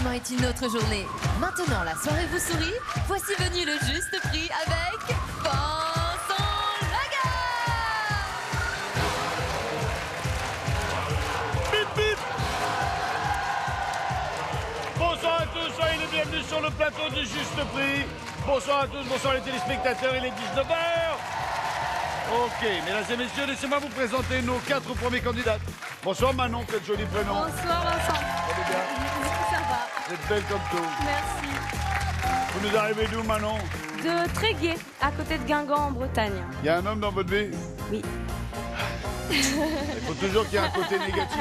demain est une autre journée. Maintenant, la soirée vous sourit. Voici venu le juste prix avec Vincent Lagare. Bip bip. Bonsoir à tous, soyez les bienvenus sur le plateau du Juste Prix. Bonsoir à tous, bonsoir les téléspectateurs, il est 19h. Ok, mesdames et messieurs, laissez-moi vous présenter nos 4 premiers candidats. Bonsoir Manon, quel joli prénom. Bonsoir Vincent. Ça va bien? Ça va. Vous êtes belle comme tout. Merci. Vous nous arrivez d'où Manon? De Tréguier, à côté de Guingamp en Bretagne. Il y a un homme dans votre vie? Oui. Il faut toujours qu'il y ait un côté négatif.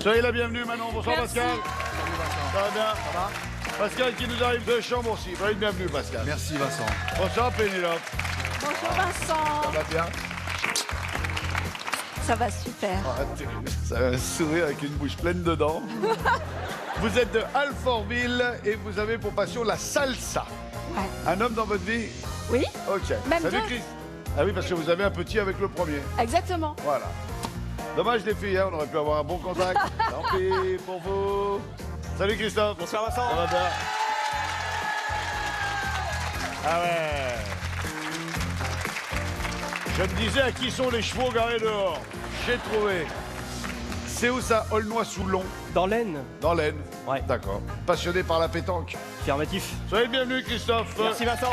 Soyez la bienvenue Manon, bonsoir Merci. Pascal. Ça va bien? Ça va. Pascal qui nous arrive de Chambourcy. Soyez le bienvenu Pascal. Merci Vincent. Bonsoir Pénélope. Bonjour Vincent. Ça va bien? Ça va super. Ça a un sourire avec une bouche pleine de dents. Vous êtes de Alfortville et vous avez pour passion la salsa. Ouais. Un homme dans votre vie? Oui, Ok. Même Salut deux. Chris. Ah oui, parce que vous avez un petit avec le premier. exactement. Voilà. Dommage les filles, hein, on aurait pu avoir un bon contact. Tant pis pour vous. Salut Christophe. Bonsoir Vincent. Ça va bien? Ah ouais. Je me disais à qui sont les chevaux garés dehors. J'ai trouvé. C'est où ça? Aulnois-sous-Long, Dans l'Aisne. dans l'Aisne. Ouais. D'accord. Passionné par la pétanque. Affirmatif. Soyez le bienvenu Christophe. Merci Vincent.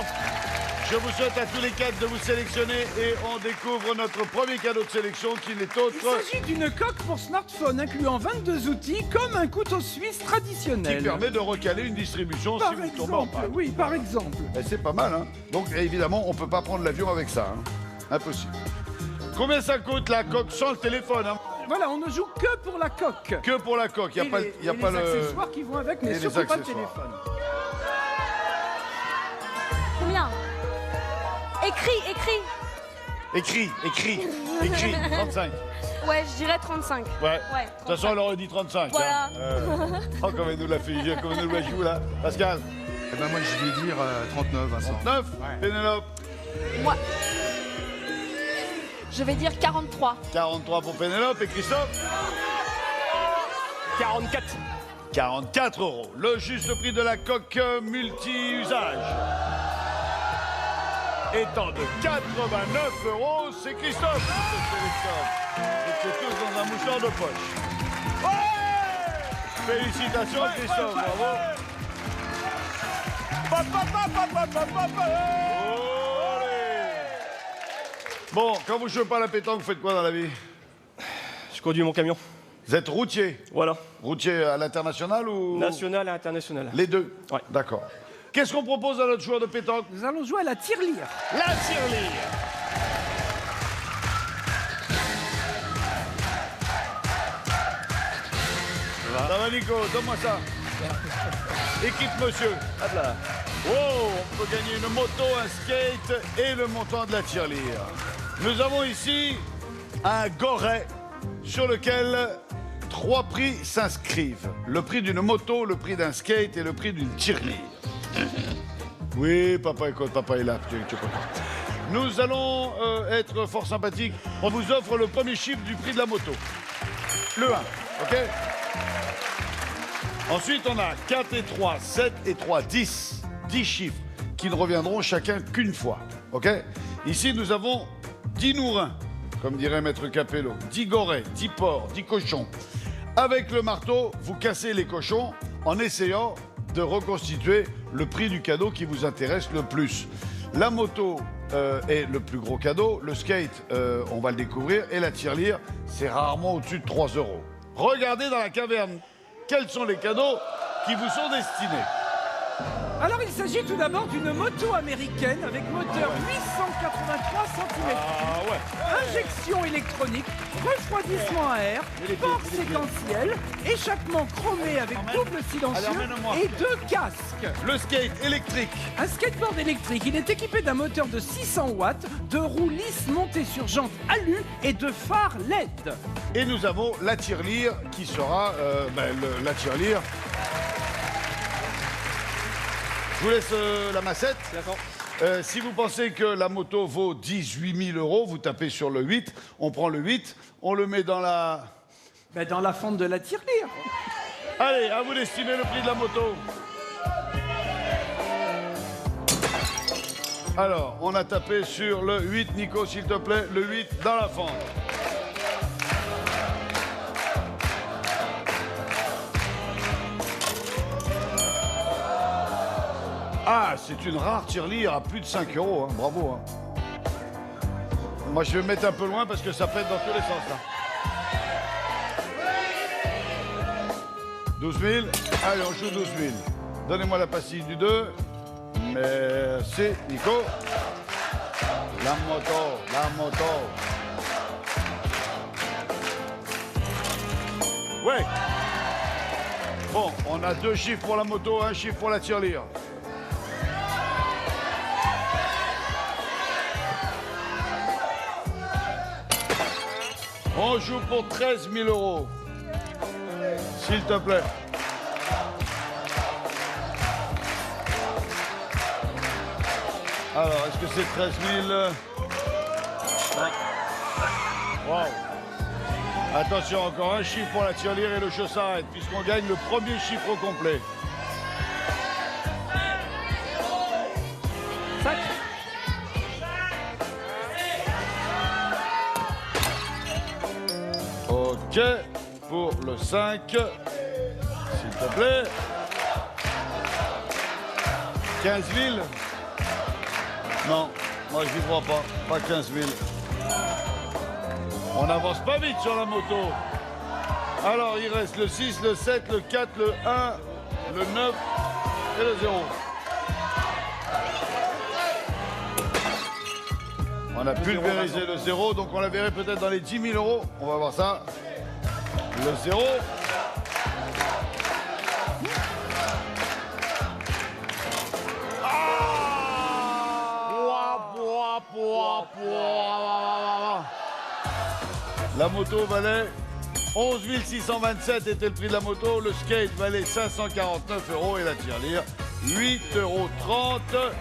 Je vous souhaite à tous les 4 de vous sélectionner et on découvre notre premier cadeau de sélection qui n'est autre Il s'agit d'une coque pour smartphone incluant 22 outils comme un couteau suisse qui traditionnel. permet de recaler une distribution Par si vous tombez en exemple, panne. oui, par exemple. Eh, c'est pas mal, hein. Donc évidemment, on peut pas prendre l'avion avec ça, hein. Impossible. Combien ça coûte la coque sans le téléphone, hein? Voilà, on ne joue que pour la coque. Que pour la coque, il n'y a Et pas, les, y a et pas les le... accessoires qui vont avec, Et mais les surtout pas le accessoires. téléphone. Combien? Écrit. Écrit, 35. Ouais, je dirais 35. Ouais. Ouais, De toute façon, elle aurait dit 35. Voilà. Hein. Oh, comme elle nous l'a fait, comme elle nous la joue, là. Pascal, Eh ben moi je vais dire 39 Vincent. 9. Pénélope, Moi, je vais dire 43. 43 pour Pénélope. Et Christophe, 44. 44 €. Le juste prix de la coque multi-usage étant de 89 €, c'est Christophe qui se sélectionne. Et c'est tous dans un mouchoir de poche. Ouais! Félicitations Christophe, bravo. Olé! Bon, quand vous jouez pas à la pétanque, vous faites quoi dans la vie? Je conduis mon camion. Vous êtes routier? Voilà. Routier à l'international ou... National et international. Les deux? Ouais. D'accord. Qu'est-ce qu'on propose à notre joueur de pétanque? Nous allons jouer à la tirelire. La tirelire. Ça va Nico, donne-moi ça. Équipe monsieur. Hop là. Oh, on peut gagner une moto, un skate et le montant de la tirelire. Nous avons ici un goret sur lequel 3 prix s'inscrivent. Le prix d'une moto, le prix d'un skate et le prix d'une tirelire. Oui, papa, écoute, papa est là. Tu es content. Nous allons être fort sympathiques. On vous offre le premier chiffre du prix de la moto. Le 1, ok? Ensuite, on a 4 et 3, 7 et 3, 10. 10 chiffres qui ne reviendront chacun qu'une fois, ok? Ici, nous avons 10 nourrins, comme dirait Maître Capello, 10 gorets, 10 porcs, 10 cochons. Avec le marteau, vous cassez les cochons en essayant de reconstituer le prix du cadeau qui vous intéresse le plus. La moto est le plus gros cadeau, le skate, on va le découvrir, et la tirelire, c'est rarement au-dessus de 3 €. Regardez dans la caverne, quels sont les cadeaux qui vous sont destinés. Alors, il s'agit tout d'abord d'une moto américaine avec moteur 883 cm3, Ah ouais. injection électronique, refroidissement à air, port séquentiel, échappement chromé avec double silencieux Alors, mène-moi. et 2 casques. Le skate électrique. Un skateboard électrique, il est équipé d'un moteur de 600 watts, de roues lisses montées sur jantes alu et de phares LED. Et nous avons la tirelire qui sera la tirelire. Je vous laisse la massette. D'accord. Si vous pensez que la moto vaut 18 000 €, vous tapez sur le 8. On prend le 8, on le met dans la... Ben, dans la fente de la tirelire. Allez, à vous d'estimer le prix de la moto. Alors, on a tapé sur le 8. Nico, s'il te plaît, le 8 dans la fente. Ah, c'est une rare tirelire à plus de 5 €. Hein. Bravo. Hein. Moi, je vais me mettre un peu loin parce que ça pète dans tous les sens. Là. 12 000. Allez, on joue 12 000. Donnez-moi la pastille du 2. Merci, Nico. La moto. Ouais. Bon, on a 2 chiffres pour la moto, 1 chiffre pour la tirelire. On joue pour 13 000 €. S'il te plaît. Alors, est-ce que c'est 13 000? Wow. Attention, encore un chiffre pour la tirelire et le jeu s'arrête, puisqu'on gagne le premier chiffre au complet. 5. OK, pour le 5, s'il te plaît. 15 000? Non, moi je n'y crois pas. Pas 15 000. On n'avance pas vite sur la moto. Alors, il reste le 6, le 7, le 4, le 1, le 9 et le 0. On a pulvérisé le 0, donc on la verrait peut-être dans les 10 000 €. On va voir ça. Le 0. La moto valait 11 627 était le prix de la moto. Le skate valait 549 € et la tirelire 8,30 €.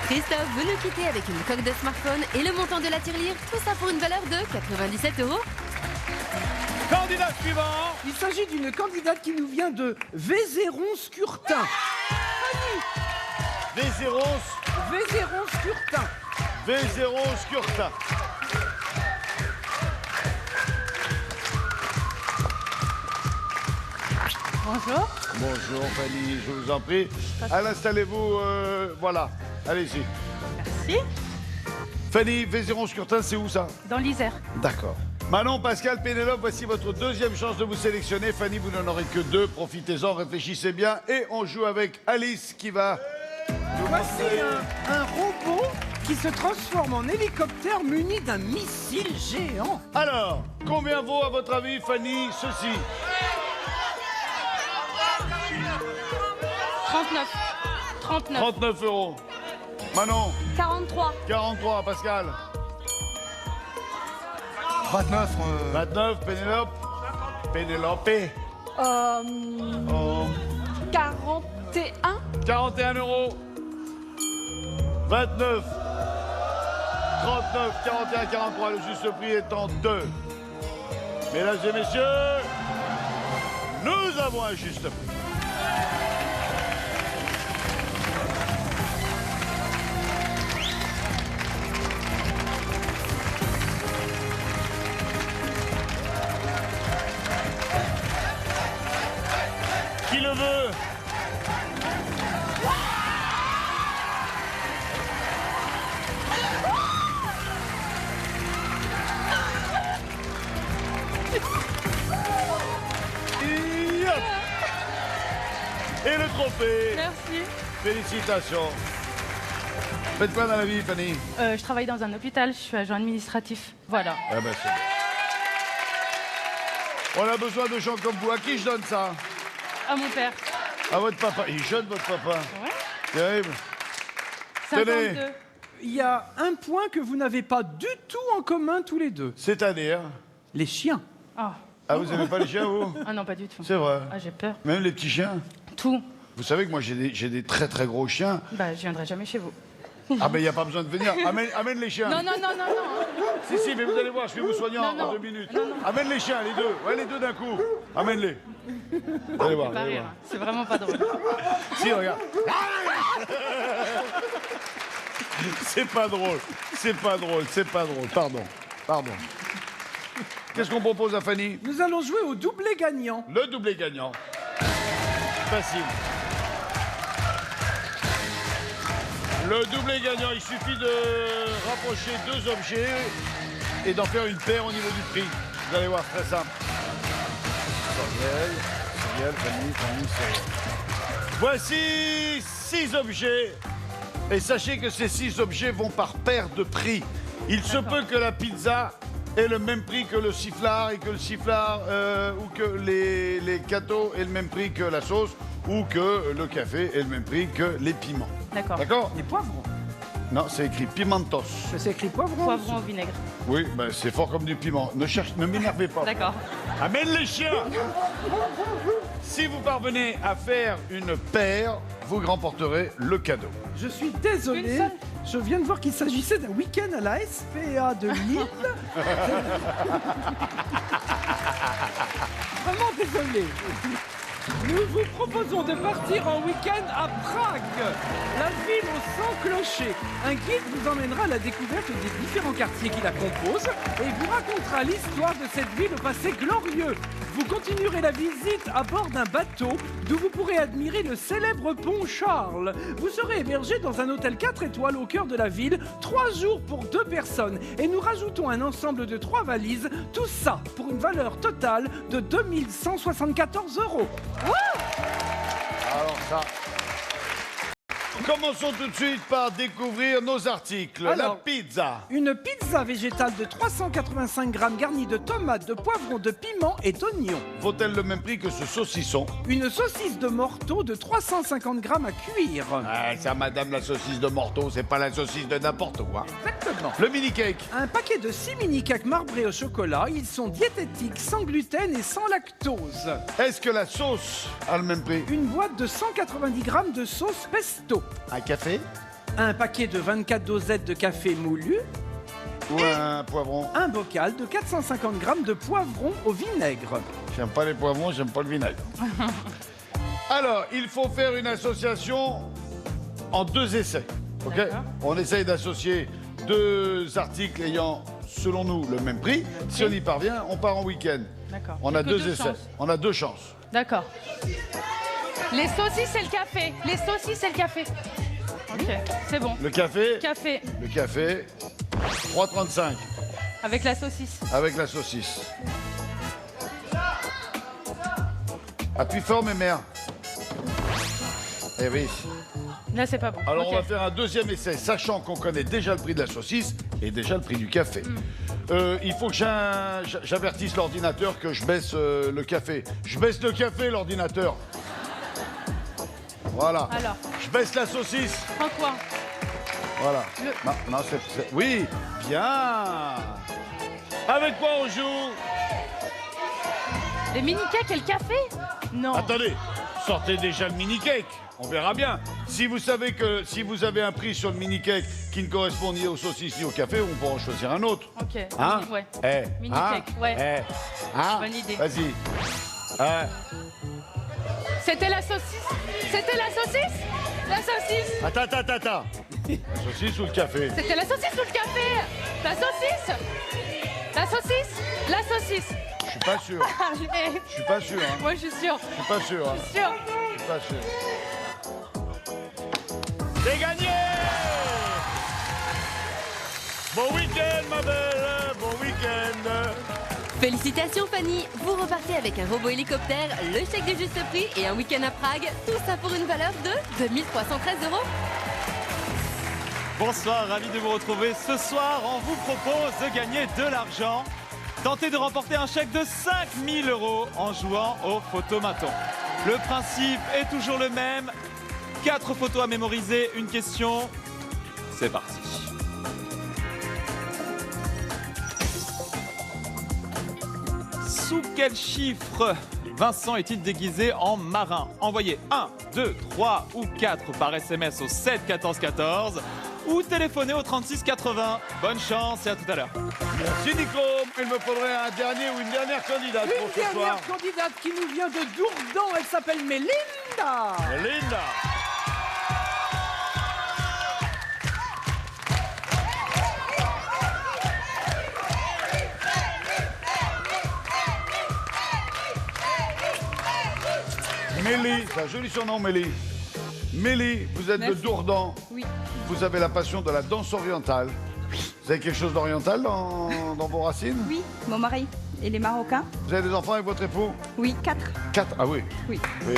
Christophe, vous nous quittez avec une coque de smartphone et le montant de la tirelire, tout ça pour une valeur de 97 €. Candidat suivant. Il s'agit d'une candidate qui nous vient de Vézéron-Scurtin. Vézéron-Scurtin. Vézéron-Scurtin. Bonjour. Bonjour Fanny, je vous en prie. Allez, installez-vous, voilà. Allez-y. Merci. Fanny, Vézéron-Scurtin, c'est où ça? Dans l'Isère. D'accord. Manon, Pascal, Pénélope, voici votre deuxième chance de vous sélectionner. Fanny, vous n'en aurez que 2. Profitez-en, réfléchissez bien. Et on joue avec Alice qui va nous Voici montrer... un robot qui se transforme en hélicoptère muni d'un missile géant. Alors, combien vaut à votre avis, Fanny, ceci? 39. 39 €. Manon, 43. 43, Pascal. 29. 29, Pénélope. Pénélope. Oh. 41. 41 €. 29. 39, 41, 43. Le juste prix étant 2. Mesdames et messieurs, nous avons un juste prix. Qui le veut? Et le trophée. Merci. Félicitations. Faites quoi dans la vie, Fanny? Je travaille dans un hôpital, je suis agent administratif. Voilà. Ah ben c'est bon. On a besoin de gens comme vous. À qui je donne ça? À mon père. À votre papa. Il est jeune, votre papa. Ouais. Terrible. 52. Il y a un point que vous n'avez pas du tout en commun tous les deux. C'est-à-dire? Les chiens. Ah. Ah, vous n'aimez pas les chiens, vous? Ah non, pas du tout. C'est vrai. Ah, j'ai peur. Même les petits chiens? Tout. Vous savez que moi, j'ai des très très gros chiens. Bah, je viendrai jamais chez vous. Ah, mais il n'y a pas besoin de venir. Amène les chiens. Non, non, non, non, non. Si, mais vous allez voir, je vais vous soigner en Non, non. 2 minutes. Non, non. Amène les chiens, les deux. Ouais, les deux d'un coup. Amène-les. Allez voir, Pas allez rire. voir. C'est vraiment pas drôle. Si, regarde. C'est pas drôle. C'est pas drôle. C'est pas drôle. Pardon. Pardon. Qu'est-ce qu'on propose à Fanny? Nous allons jouer au doublé gagnant. Le doublé gagnant. Facile. Le doublé gagnant, il suffit de rapprocher 2 objets et d'en faire une paire au niveau du prix. Vous allez voir, très simple. Cyrielle, Fanny, Cyrielle. Voici 6 objets. Et sachez que ces 6 objets vont par paire de prix. Il se peut que la pizza ait le même prix que le sifflard et que le sifflard ou que les gâteaux aient le même prix que la sauce ou que le café ait le même prix que les piments. D'accord. D'accord? Les poivrons. Non, c'est écrit pimentos. C'est écrit poivron. Poivron au vinaigre. Oui, ben c'est fort comme du piment. Ne m'énervez pas. D'accord. Amène les chiens. Si vous parvenez à faire une paire, vous remporterez le cadeau. Je suis Une désolé. seule. Je viens de voir qu'il s'agissait d'un week-end à la SPA de Lille. Vraiment désolé. Nous vous proposons de partir en week-end à Prague, la ville aux 100 clochers. Un guide vous emmènera à la découverte des différents quartiers qui la composent et vous racontera l'histoire de cette ville au passé glorieux. Vous continuerez la visite à bord d'un bateau d'où vous pourrez admirer le célèbre pont Charles. Vous serez hébergé dans un hôtel 4 étoiles au cœur de la ville, 3 jours pour 2 personnes. Et nous rajoutons un ensemble de 3 valises, tout ça pour une valeur totale de 2174 €. Alors ça. Commençons tout de suite par découvrir nos articles. La Alors, pizza. Une pizza végétale de 385 grammes garnie de tomates, de poivrons, de piments et d'oignons. Vaut-elle le même prix que ce saucisson? Une saucisse de morteau de 350 grammes à cuire. Ah, ça, madame, la saucisse de morteau, c'est pas la saucisse de n'importe quoi. Exactement. Le mini-cake. Un paquet de 6 mini-cakes marbrés au chocolat. Ils sont diététiques, sans gluten et sans lactose. Est-ce que la sauce a le même prix? Une boîte de 190 grammes de sauce pesto. Un café Un paquet de 24 dosettes de café moulu. ou un poivron? Un bocal de 450 grammes de poivrons au vinaigre. J'aime pas les poivrons, j'aime pas le vinaigre. Alors, il faut faire une association en 2 essais. Ok? D'accord. On essaye d'associer 2 articles ayant, selon nous, le même prix. Si on y parvient, on part en week-end. D'accord. On J'ai a que 2 deux essais. chances. On a 2 chances. D'accord. Les saucisses et le café. Les saucisses et le café. Ok, c'est bon. Le café, Café 3,35 avec la saucisse. avec la saucisse. Appuie fort, mes mères. Eh oui. Là, c'est pas bon. Alors, Ok. on va faire un 2e essai, sachant qu'on connaît déjà le prix de la saucisse et déjà le prix du café. Il faut que j'avertisse l'ordinateur que je baisse le café. Je baisse le café, l'ordinateur. Voilà. Alors, Je baisse la saucisse. prends quoi? Voilà. Le- Non, non, oui, bien. Avec quoi on joue? Les mini-cakes et le café? Non. Attendez, sortez déjà le mini-cake. On verra bien. Si vous savez que si vous avez un prix sur le mini-cake qui ne correspond ni aux saucisses ni au café, on pourra en choisir un autre. Ok. Hein? Ouais. Eh, Mini-cake, hein? ouais. Eh, hein? Bonne idée. Vas-y. Hein? C'était la saucisse? C'était la saucisse? La saucisse? Attends. La saucisse ou le café? C'était la saucisse ou le café? La saucisse? La saucisse? La saucisse. Je suis pas sûr. Allez. Je suis pas sûr. Hein. Moi, je suis sûre. Je suis pas sûr. Hein. Sûre. Je suis pas sûr. C'est gagné! Bon week-end, ma belle! Bon week-end! Félicitations Fanny, vous repartez avec un robot hélicoptère, le chèque du juste prix et un week-end à Prague, tout ça pour une valeur de 2313 €. Bonsoir, ravi de vous retrouver. Ce soir, on vous propose de gagner de l'argent. Tentez de remporter un chèque de 5000 € en jouant au photomaton. Le principe est toujours le même. 4 photos à mémoriser, une question. C'est parti. Sous quel chiffre Vincent est-il déguisé en marin? Envoyez 1, 2, 3 ou 4 par SMS au 7 14 14. ou téléphonez au 36 80. Bonne chance et à tout à l'heure. Merci Nico. Il me faudrait un dernier ou une dernière candidate pour Une ce soir. dernière candidate qui nous vient de Dourdan, elle s'appelle Mélinda. Linda. Mélie, c'est un joli surnom Mélie. Mélie, vous êtes de Merci. Dourdan. Oui. Vous avez la passion de la danse orientale. Vous avez quelque chose d'oriental dans vos racines? Oui, mon mari. Et les Marocains? Vous avez des enfants avec votre époux? Oui, 4. 4, ah oui. Oui. Oui.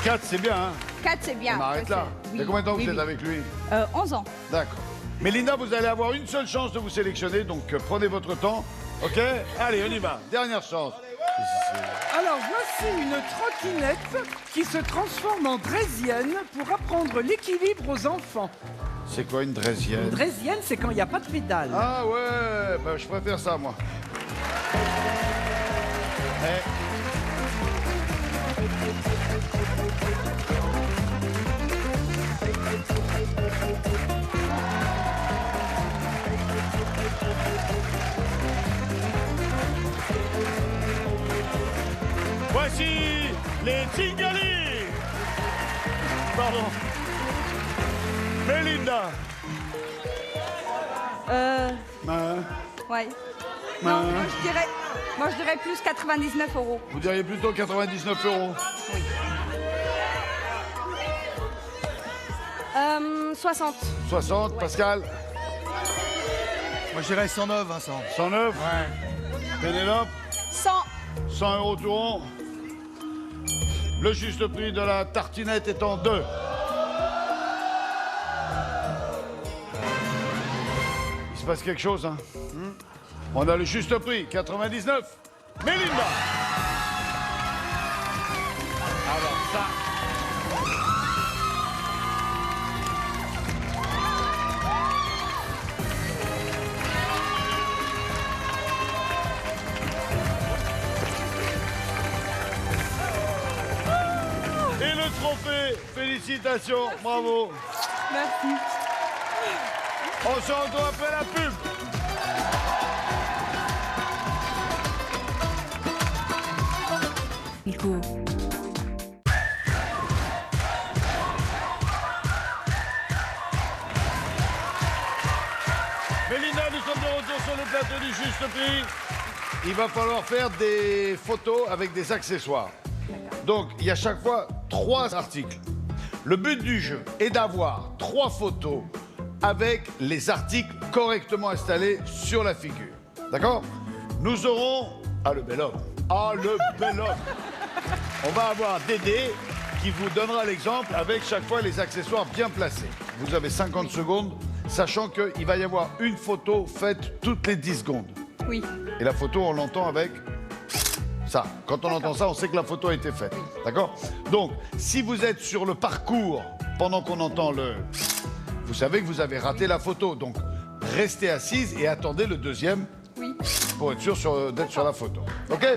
4, c'est bien, hein? 4, c'est bien. On arrête là. Il y a combien de temps que vous êtes avec lui? 11 ans. D'accord. Mélinda, vous allez avoir une seule chance de vous sélectionner, donc prenez votre temps. OK? Allez, on y va. Dernière chance. Alors voici une trottinette qui se transforme en draisienne pour apprendre l'équilibre aux enfants. C'est quoi une draisienne? Une draisienne, c'est quand il n'y a pas de pédale. Ah ouais, bah, je préfère ça, moi. Voici les Tingali. Pardon. Mélinda. Hein? Ouais. Non, moi je dirais plus 99 €. Vous diriez plutôt 99 €. 60. 60, Pascal. Moi, je dirais 109, Vincent. 109. Ouais. Pénélope. 100. 100 € tout rond. Le juste prix de la tartinette étant 2. Il se passe quelque chose, hein? On a le juste prix, 99. Mélinda. Alors ça... Et le trophée, félicitations, bravo. Merci. On se retrouve après la pub. Nico. Mélinda, nous sommes de retour sur le plateau du juste prix. Il va falloir faire des photos avec des accessoires. Donc, il y a chaque fois 3 articles. Le but du jeu est d'avoir 3 photos avec les articles correctement installés sur la figure. D'accord? Nous aurons... Ah, le bel homme. Ah, le bel homme. On va avoir Dédé qui vous donnera l'exemple avec chaque fois les accessoires bien placés. Vous avez 50 secondes, sachant qu'il va y avoir une photo faite toutes les 10 secondes. Oui. Et la photo, on l'entend avec ça. Quand on entend ça, on sait que la photo a été faite. D'accord? Donc, si vous êtes sur le parcours pendant qu'on entend le... Vous savez que vous avez raté la photo. Donc, restez assise et attendez le deuxième Oui. pour être sûr d'être sur la photo. OK?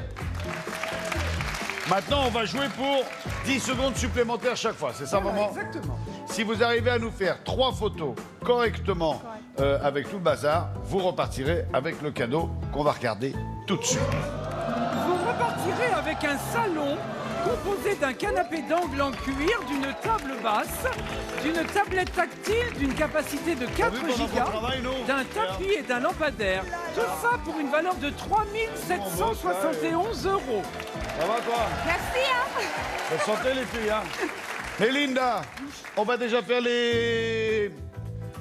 Maintenant, on va jouer pour 10 secondes supplémentaires chaque fois. C'est ça, maman? Exactement. Si vous arrivez à nous faire 3 photos correctement avec tout le bazar, vous repartirez avec le cadeau qu'on va regarder tout de suite. Vous repartirez avec un salon composé d'un canapé d'angle en cuir, d'une table basse, d'une tablette tactile d'une capacité de 4 vu pendant qu'on gigas, travaille, nous? d'un tapis et d'un lampadaire. Tout ça pour une valeur de 3 771 €. Ça va, toi? Merci, hein. Bonne santé, les filles, hein? Mélinda, on va déjà faire les...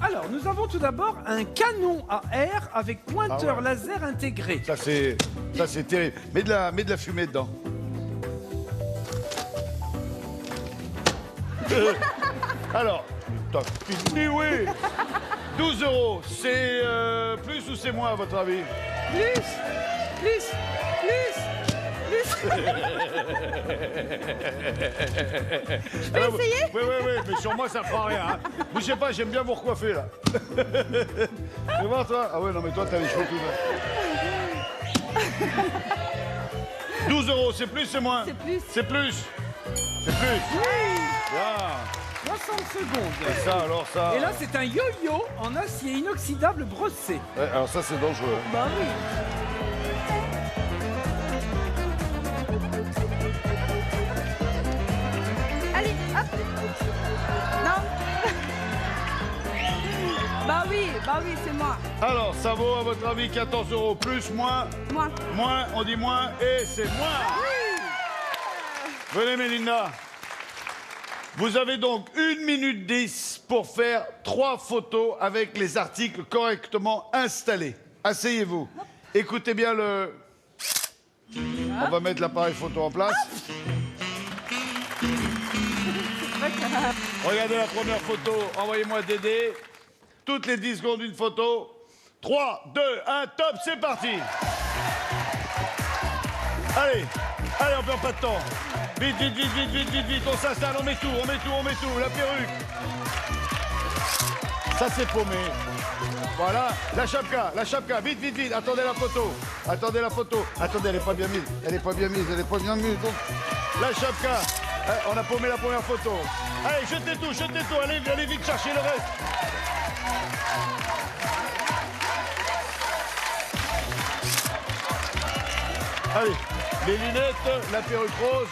Alors, nous avons tout d'abord un canon à air avec pointeur Ah ouais. laser intégré. Ça, c'est terrible. Mets de la fumée dedans. Alors, t'as fini, oui. 12 €, c'est plus ou c'est moins à votre avis? Plus. Je peux essayer? Oui, mais sur moi, ça fera rien. Hein. Bougez pas, j'aime bien vous recoiffer, là. Tu vois, toi? Ah ouais, non, mais toi, t'as les cheveux tout verts. 12 €, c'est plus, c'est moins? C'est plus. C'est plus. C'est plus. Oui. Voilà. 60 secondes. Et ça, alors ça... Et là, c'est un yo-yo en acier inoxydable brossé. Ouais, alors ça, c'est dangereux. Bah oui. Allez, hop. Non. Bah oui, c'est moi. Alors, ça vaut, à votre avis, 14 €. Plus, moins? Moi. Moins, on dit moins, et c'est moins. Venez, Mélinda. Vous avez donc 1 minute 10 pour faire 3 photos avec les articles correctement installés. Asseyez-vous. Écoutez bien le... On va mettre l'appareil photo en place. Regardez la première photo. Envoyez-moi Dédé. Toutes les 10 secondes, une photo. 3, 2, 1, top, c'est parti. Allez, allez, on perd pas de temps. Vite, vite, vite, vite, vite, vite, vite, on s'installe, on met tout, la perruque. Ça, c'est paumé. Voilà, la chapka, vite, vite, vite, attendez la photo. Attendez, elle est pas bien mise, Donc, la chapka, on a paumé la première photo. Allez, jetez tout, allez vite chercher le reste. Allez, les lunettes, la perruque rose.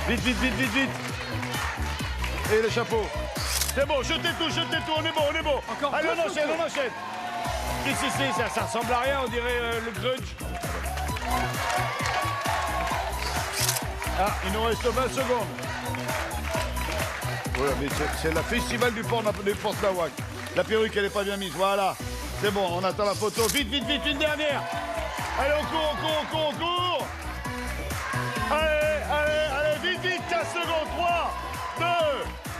Vite. Et le chapeau. C'est bon, jetez tout, on est bon. Encore allez, deux on enchaîne. Si, ça ressemble à rien, on dirait le grunge. Ah, il nous reste 20 secondes. Voilà, mais c'est la festival du porte-nawak. La perruque, elle est pas bien mise, voilà. C'est bon, on attend la photo. Vite, une dernière. Allez, on court. Allez, vite, 15 secondes. 3, 2,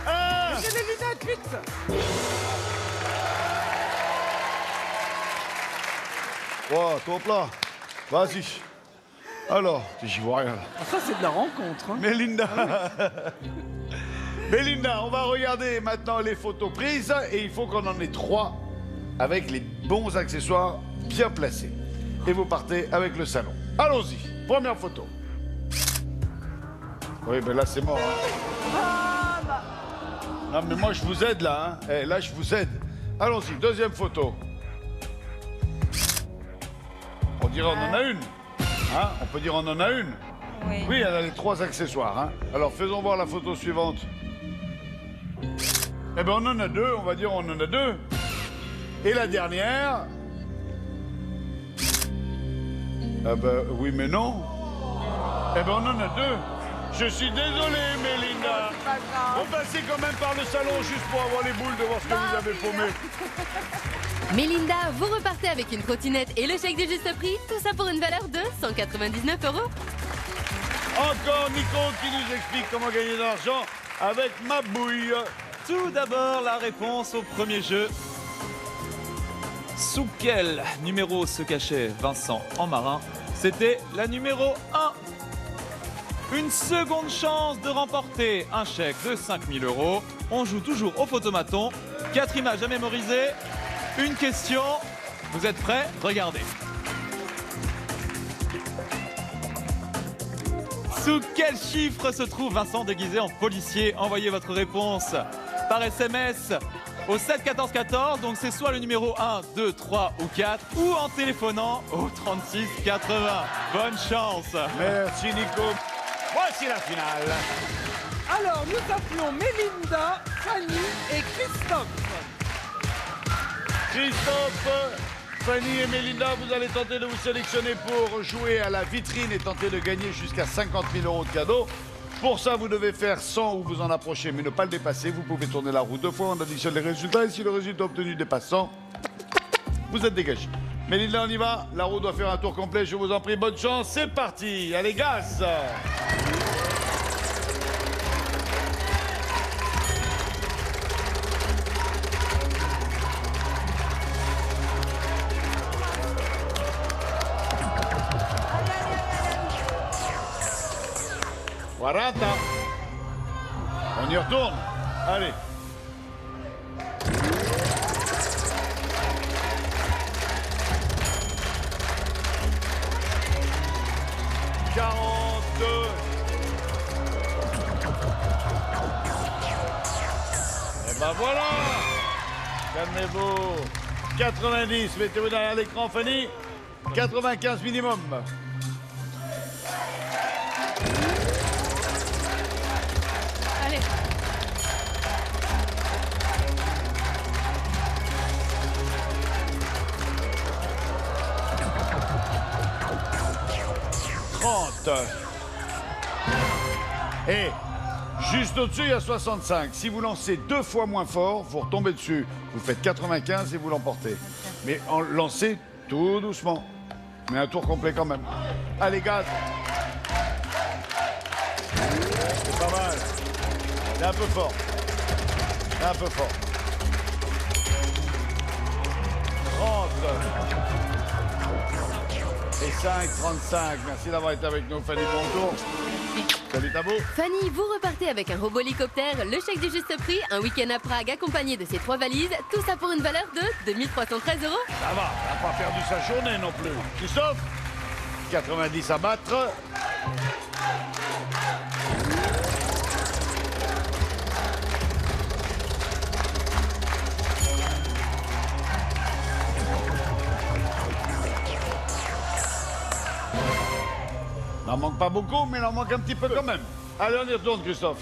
1. J'ai les lunettes, vite. Wow, top là. Vas-y. Alors, j'y vois rien là. Ça, c'est de la rencontre. Hein. Mélinda, on va regarder maintenant les photos prises et il faut qu'on en ait 3 avec les bons accessoires bien placés. Et vous partez avec le salon. Allons-y, première photo. Oui, ben là c'est mort. Hein. Non mais moi je vous aide là. Hein. Là je vous aide. Allons-y, deuxième photo. On dirait on en a une. Hein? On peut dire on en a une. Oui, elle a les 3 accessoires. Hein. Alors faisons voir la photo suivante. Eh ben on en a 2, on va dire on en a 2. Et la dernière... Ah ben oui mais non. Eh ben on en a 2. Je suis désolé Mélinda. On passait quand même par le salon juste pour avoir les boules de voir ce que vous avez paumé. Mélinda, vous repartez avec une trottinette et le chèque du juste prix, tout ça pour une valeur de 199 €. Encore Nico qui nous explique comment gagner de l'argent avec ma bouille. Tout d'abord, la réponse au premier jeu. Sous quel numéro se cachait Vincent en marin? C'était la numéro 1. Une seconde chance de remporter un chèque de 5 000 €. On joue toujours au photomaton. 4 images à mémoriser. Une question. Vous êtes prêts? Regardez. Sous quel chiffre se trouve Vincent déguisé en policier? Envoyez votre réponse par SMS au 7 14 14. Donc c'est soit le numéro 1, 2, 3 ou 4 ou en téléphonant au 36 80. Bonne chance. Merci Nico. Voici la finale. Alors, nous appelons Mélinda, Fanny et Christophe. Christophe, Fanny et Mélinda, vous allez tenter de vous sélectionner pour jouer à la vitrine et tenter de gagner jusqu'à 50 000 € de cadeaux. Pour ça, vous devez faire 100 ou vous en approcher, mais ne pas le dépasser. Vous pouvez tourner la roue 2 fois, on additionne les résultats. Et si le résultat obtenu dépasse 100, vous êtes dégagé. Mélinda, on y va. La roue doit faire un tour complet, je vous en prie. Bonne chance, c'est parti. Allez, gaz. Quaranta. On y retourne. Allez. voilà. Calmez-vous. 90, mettez-vous derrière l'écran, Fanny. 95 minimum. Allez. Et juste au-dessus, il y a 65. Si vous lancez 2 fois moins fort, vous retombez dessus. Vous faites 95 et vous l'emportez. Mais en lancez tout doucement. Mais un tour complet quand même. Allez, gaz. C'est pas mal. C'est un peu fort. C'est un peu fort. 30. Et 5, 35. Merci d'avoir été avec nous, Fanny. Bonjour. Salut Tabou. Fanny, vous repartez avec un robot hélicoptère, le chèque du juste prix, un week-end à Prague accompagné de ses 3 valises, tout ça pour une valeur de 2313 €. Ça va, on n'a pas perdu sa journée non plus. Christophe, 90 à battre. Il n'en manque pas beaucoup, mais il en manque un petit peu quand même. Allez, on y retourne, Christophe.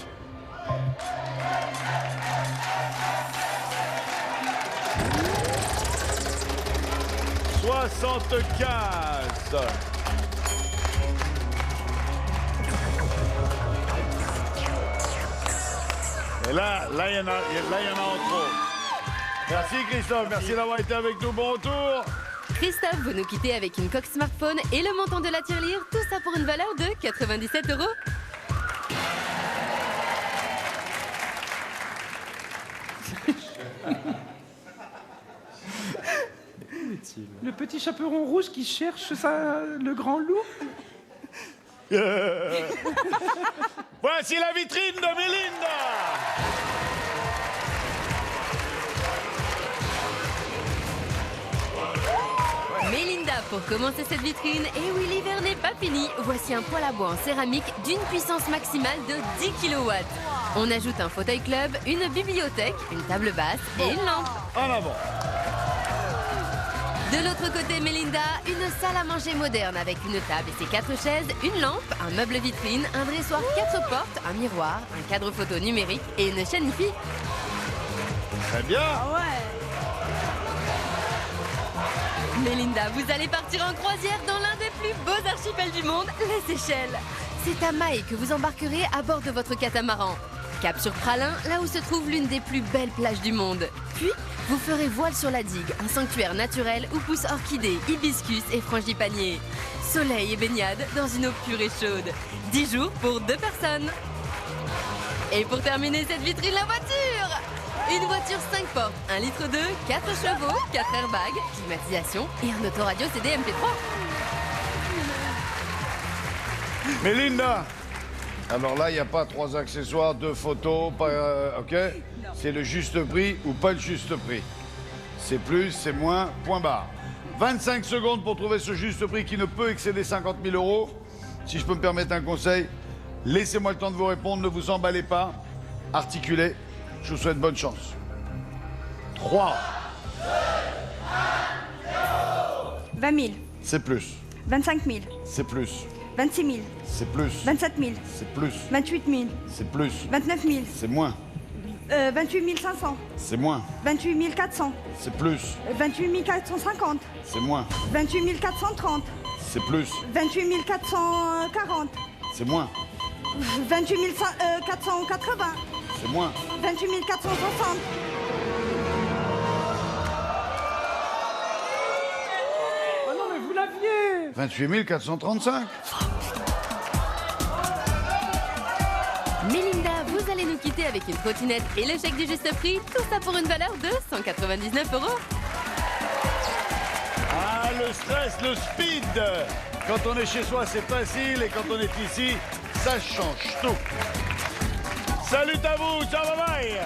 « 75. Et là, il y en a en trop. Merci Christophe, merci d'avoir été avec nous. Bon retour. Christophe, vous nous quittez avec une coque smartphone et le montant de la tirelire, tout ça pour une valeur de 97 €. Le petit chaperon rouge qui cherche le grand loup. Voici la vitrine de Mélinda. Mélinda, pour commencer cette vitrine, et oui, l'hiver n'est pas fini. Voici un poêle à bois en céramique d'une puissance maximale de 10 kW. On ajoute un fauteuil club, une bibliothèque, une table basse et une lampe. En avant. De l'autre côté, Mélinda, une salle à manger moderne avec une table et ses 4 chaises, une lampe, un meuble vitrine, un dressoir 4 portes, un miroir, un cadre photo numérique et une chaîne IFI. Très bien. Mélinda, vous allez partir en croisière dans l'un des plus beaux archipels du monde, les Seychelles. C'est à Mahé que vous embarquerez à bord de votre catamaran. Cap sur Pralin, là où se trouve l'une des plus belles plages du monde. Puis, vous ferez voile sur la digue, un sanctuaire naturel où poussent orchidées, hibiscus et frangipaniers. Soleil et baignade dans une eau pure et chaude. 10 jours pour 2 personnes. Et pour terminer cette vitrine, la voiture! Une voiture 5 portes, 1,2 litre, 4 chevaux, 4 airbags, climatisation et un autoradio CD MP3. Mélinda. Alors là, il n'y a pas 3 accessoires, 2 photos, pas, ok? C'est le juste prix ou pas le juste prix. C'est plus, c'est moins, point barre. 25 secondes pour trouver ce juste prix qui ne peut excéder 50 000 €. Si je peux me permettre un conseil, laissez-moi le temps de vous répondre, ne vous emballez pas, articulez. Je vous souhaite bonne chance. 3. 20 000. C'est plus. 25 000. C'est plus. 26 000. C'est plus. 27 000. C'est plus. 28 000. C'est plus. 29 000. C'est moins. 28 500. C'est moins. 28 400. C'est plus. 28 450. C'est moins. 28 430. C'est plus. 28 440. C'est moins. 28 480. C'est moins. 28 460. Oh non, mais vous l'aviez. 28 435. Mélinda, vous allez nous quitter avec une trottinette et le chèque du juste prix, tout ça pour une valeur de 199 €. Ah, le stress, le speed. Quand on est chez soi, c'est facile. Et quand on est ici, ça change tout. Salut à vous. Ciao, bye bye.